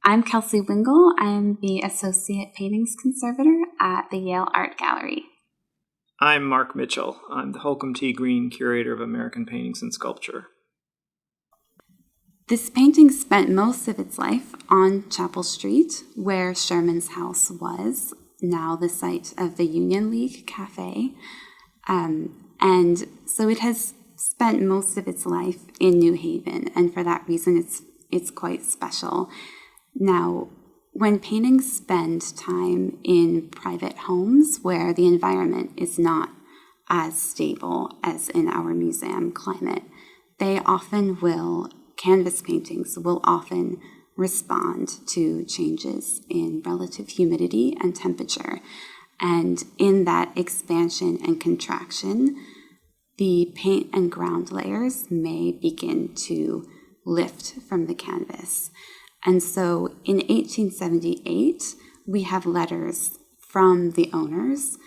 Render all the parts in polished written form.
I'm Kelsey Wingle. I am the Associate Paintings Conservator at the Yale Art Gallery. I'm Mark Mitchell. I'm the Holcomb T. Green Curator of American Paintings and Sculpture. This painting spent most of its life on Chapel Street, where Sherman's house was, now the site of the Union League Cafe. And so it has spent most of its life in New Haven, and for that reason it's quite special. Now, when paintings spend time in private homes where the environment is not as stable as in our museum climate, canvas paintings will often respond to changes in relative humidity and temperature. And in that expansion and contraction, the paint and ground layers may begin to lift from the canvas. And so in 1878, we have letters from the owners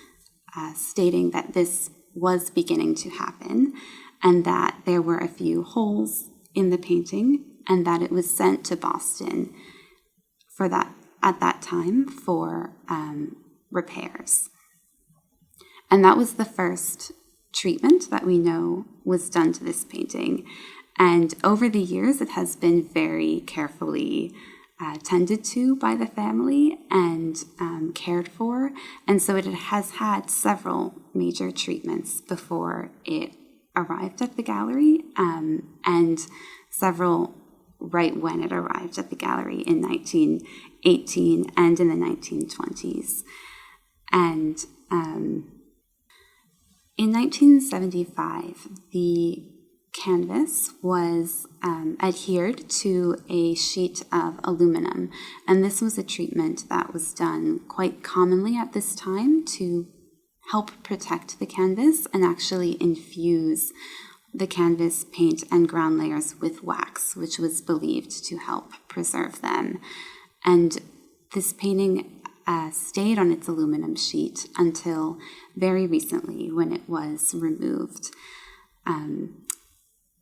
stating that this was beginning to happen and that there were a few holes in the painting and that it was sent to Boston at that time for repairs. And that was the first treatment that we know was done to this painting. And over the years, it has been very carefully tended to by the family and cared for. And so it has had several major treatments before it arrived at the gallery, and several right when it arrived at the gallery in 1918 and in the 1920s. And in 1975, the canvas was adhered to a sheet of aluminum, and this was a treatment that was done quite commonly at this time to help protect the canvas and actually infuse the canvas paint and ground layers with wax, which was believed to help preserve them. And this painting stayed on its aluminum sheet until very recently when it was removed.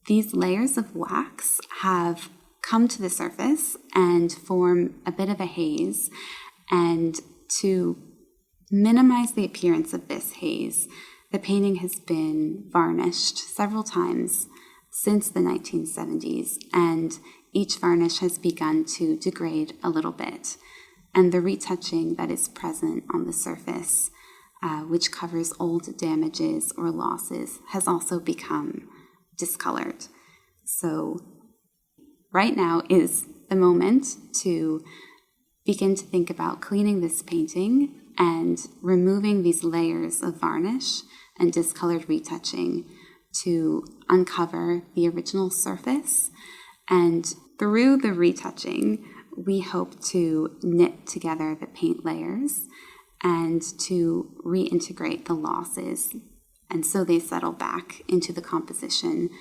These layers of wax have come to the surface and form a bit of a haze, and to minimize the appearance of this haze, the painting has been varnished several times since the 1970s, and each varnish has begun to degrade a little bit. And the retouching that is present on the surface, which covers old damages or losses, has also become discolored. So right now is the moment to begin to think about cleaning this painting and removing these layers of varnish and discolored retouching to uncover the original surface. And through the retouching, we hope to knit together the paint layers and to reintegrate the losses, and so they settle back into the composition.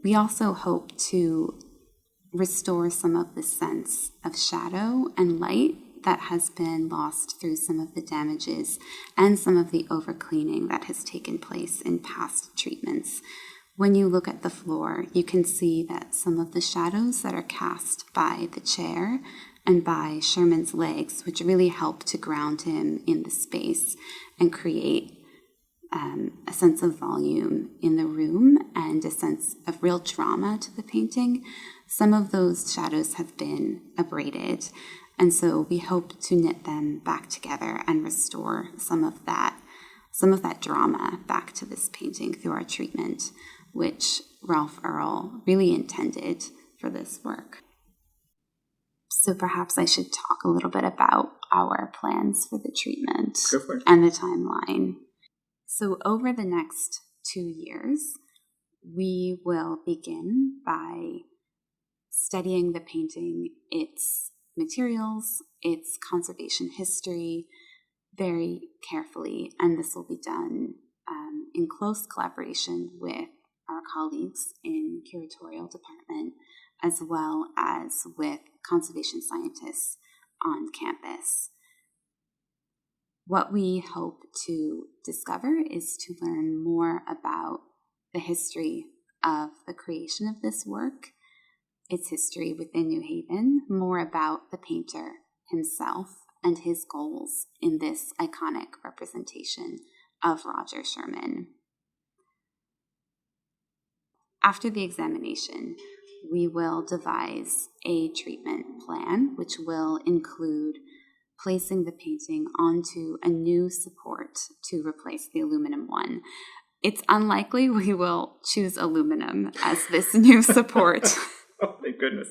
We also hope to restore some of the sense of shadow and light that has been lost through some of the damages and some of the overcleaning that has taken place in past treatments. When you look at the floor, you can see that some of the shadows that are cast by the chair and by Sherman's legs, which really help to ground him in the space and create a sense of volume in the room and a sense of real drama to the painting. Some of those shadows have been abraded, and so we hope to knit them back together and restore some of that drama back to this painting through our treatment, which Ralph Earl really intended for this work. So perhaps I should talk a little bit about our plans for the treatment and the timeline. So over the next 2 years, we will begin by studying the painting, its materials, its conservation history very carefully, and this will be done in close collaboration with our colleagues in curatorial department, as well as with conservation scientists on campus. What we hope to discover is to learn more about the history of the creation of this work, its history within New Haven, more about the painter himself and his goals in this iconic representation of Roger Sherman. After the examination, we will devise a treatment plan, which will include placing the painting onto a new support to replace the aluminum one. It's unlikely we will choose aluminum as this new support. Oh, thank goodness.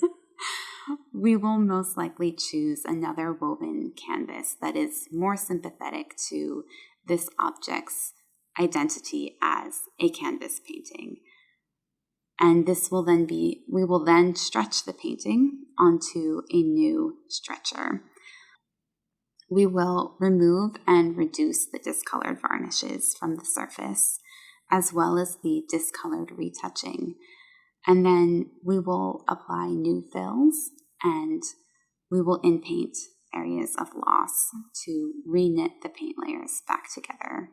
We will most likely choose another woven canvas that is more sympathetic to this object's identity as a canvas painting. And we will then stretch the painting onto a new stretcher. We will remove and reduce the discolored varnishes from the surface, as well as the discolored retouching. And then we will apply new fills and we will inpaint areas of loss to reknit the paint layers back together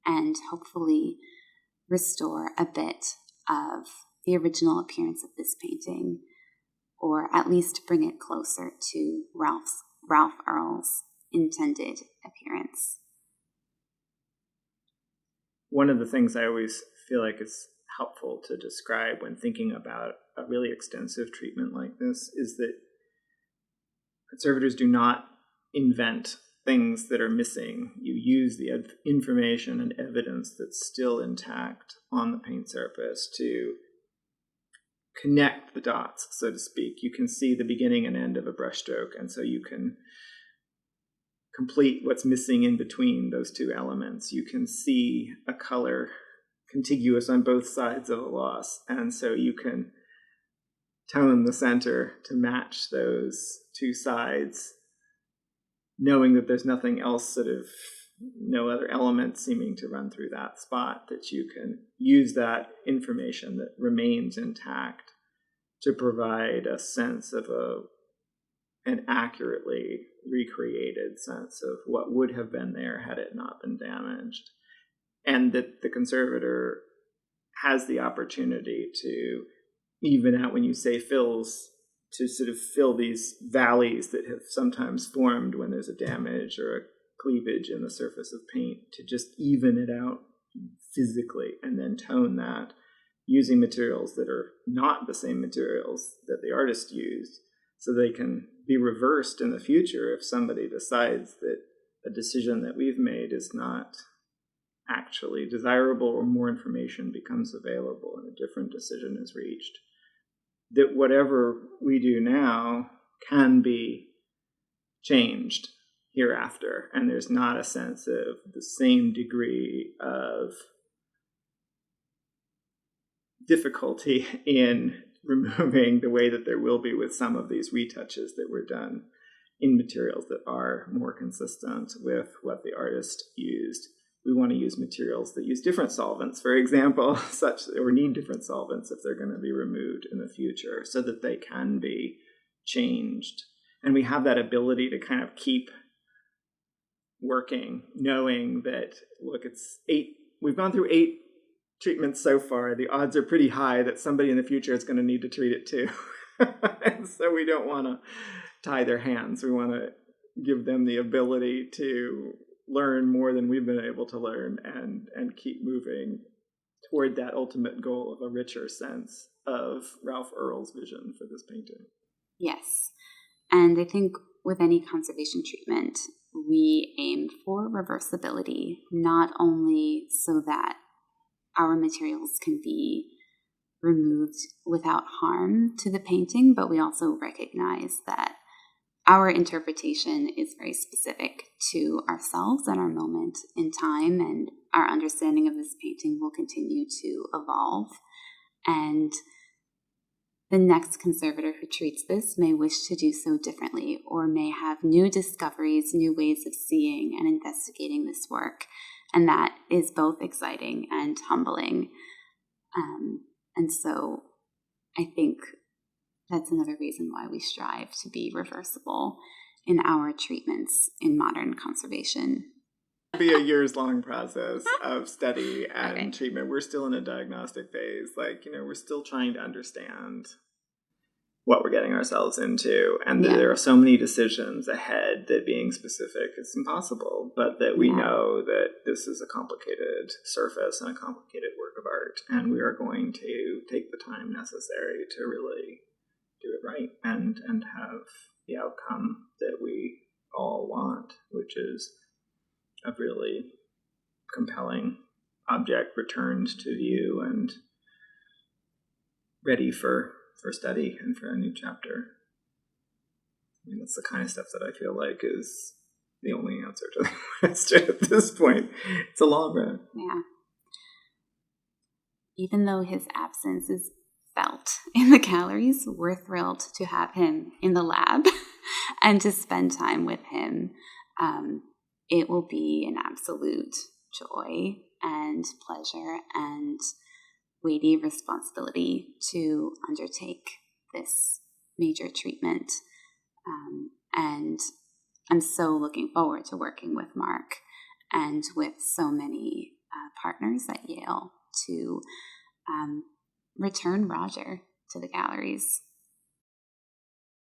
and hopefully restore a bit of the original appearance of this painting, or at least bring it closer to Ralph Earl's intended appearance. One of the things I always feel like is helpful to describe when thinking about a really extensive treatment like this is that conservators do not invent things that are missing. You use the information and evidence that's still intact on the paint surface to connect the dots, so to speak. You can see the beginning and end of a brushstroke, and so you can complete what's missing in between those two elements. You can see a color contiguous on both sides of a loss, and so you can tone the center to match those two sides, knowing that there's nothing else, no other element seeming to run through that spot, that you can use that information that remains intact to provide a sense of an accurately recreated sense of what would have been there had it not been damaged. And that the conservator has the opportunity to even out, when you say fills, to sort of fill these valleys that have sometimes formed when there's a damage or a cleavage in the surface of paint, to just even it out physically and then tone that using materials that are not the same materials that the artist used, so they can be reversed in the future if somebody decides that a decision that we've made is not actually desirable, or more information becomes available and a different decision is reached. That whatever we do now can be changed hereafter, and there's not a sense of the same degree of difficulty in removing the way that there will be with some of these retouches that were done in materials that are more consistent with what the artist used. We want to use materials that use different solvents, for example, or need different solvents if they're going to be removed in the future, so that they can be changed. And we have that ability to kind of keep working, knowing that, look, we've gone through 8 treatments so far. The odds are pretty high that somebody in the future is going to need to treat it too. And so we don't want to tie their hands. We want to give them the ability to learn more than we've been able to learn, and keep moving toward that ultimate goal of a richer sense of Ralph Earl's vision for this painting. Yes. And I think with any conservation treatment, we aim for reversibility, not only so that our materials can be removed without harm to the painting, but we also recognize that our interpretation is very specific to ourselves and our moment in time, and our understanding of this painting will continue to evolve. And the next conservator who treats this may wish to do so differently, or may have new discoveries, new ways of seeing and investigating this work. And that is both exciting and humbling. And so I think that's another reason why we strive to be reversible in our treatments in modern conservation. It'll be a years-long process of study and treatment. We're still in a diagnostic phase. We're still trying to understand what we're getting ourselves into, and that Yeah. there are so many decisions ahead that being specific is impossible, but that we know that this is a complicated surface and a complicated work of art, and we are going to take the time necessary to really do it right and have the outcome that we all want, which is a really compelling object returned to view and ready for study and for a new chapter. I mean, that's the kind of stuff that I feel like is the only answer to the question at this point. It's a long run. Yeah. Even though his absence is felt in the galleries, we're thrilled to have him in the lab and to spend time with him. It will be an absolute joy and pleasure and weighty responsibility to undertake this major treatment. And I'm so looking forward to working with Mark and with so many partners at Yale to return Roger to the galleries